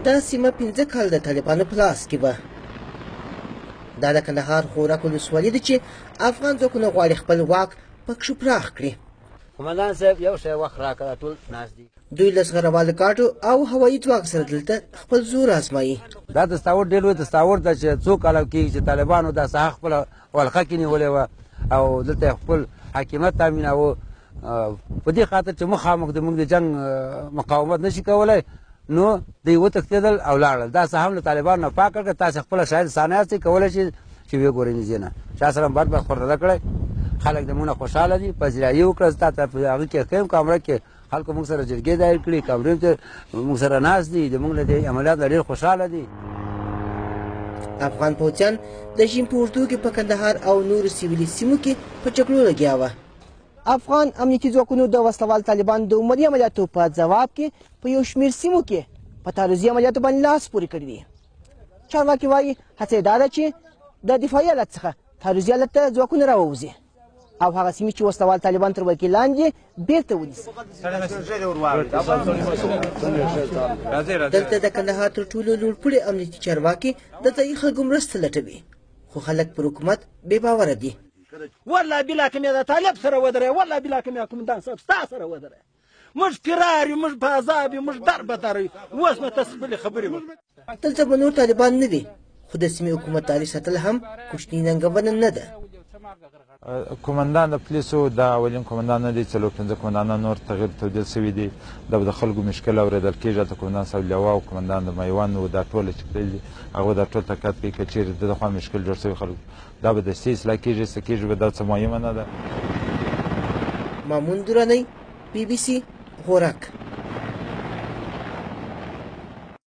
دا سیمه 15 کال د طالبانو په لاس کې وه. دا د کندهار خوراک ولسوالي ده چې افغان ځواکونه غواړي خپل واک پکښې پراخ کړي. قومندان صاحب یو شی وخت راکړه ټول ناست دي. دوی له زغروالو ګاډو او هوایي ځواک سره دلته خپل زور ازمایي. دا دستاور ډېر لوی دستاور ده چې څو کاله کېږي چې طالبانو دا ساحه خپله ولقه کې نیولې وه او دلته خپل حاکمیت تامیناوه. په دې خاطر چې مخامخ د موږ د جنګ مقاومت نشي کولی نو دوی وتښتېدل او لاړل. دا ساحه هم له طالبانو نه پاک کړه. تاسې خپله شاید انسان یاستئ کولی شئ چې ویې ګورئ نږدې نه چا سره هم بد خورده کړی. خلک د موږ نه خوشحاله دي. پذیرایي وکړه تا ته په هغه کې ښیم کامره کې خلکو موږ سره جرګې دایر کړي کامرې ته موږ سره ناست دي. د موږ له دې عملیات نه ډېر خوشحاله دي. افغان پوځیان د ژمي په اوږدو کې په کندهار او نورو سیولي سیمو کې په جګړو لګیا وه. افغان امنیتي ځواکونو د وسلوال طالبانو د عمري عملیاتو په ځواب کې په یو شمېر سیمو کې په تعرضي عملیاتو باندې لاس پورې کړی دی. چارواکي وایي هڅه یې دا ده چې د دفاعي حالت څخه تعرضي حالت ته ځواکونه راووځي او هغه سیمې چې وسلوال طالبان تر ولکې لاندې بیرته ونیسي. دلته د کندهار تر ټولو لوړپوړي امنیتي چارواکي د ځایي خلکو مرسته لټوي خو خلک پر حکومت بې باوره دي. والله بلا کوم د طالب سره ودرې والله بلا کوم قومندان صاحب ستا سره ودرې موږ فرار یو موږ په عذاب یو موږ در بدر یو اوس نو تاسو بلې خبرې دلته به نور طالبان نه وي خو د سیمې حکومتداري ساتل هم کوچنۍ ننګونه نه ده. قومندان د پولیسو دا اولین قومندان نه دی. 4-5 قومندانان نور تغییر تبدیل شوي دي. دا به د خلکو مشکل اورېدل کېږي. د قومندان صاحب لیوا او قومندان د میوند و دا ټوله چې دي هغه دا ټول تکات کوي که چېرې د خوا مشکل جوړ شوي خلکو دا به دستې اصلاح کېږي څه کېږي به دا څه مهمه نه ده. مامون درانی BBC خوراک.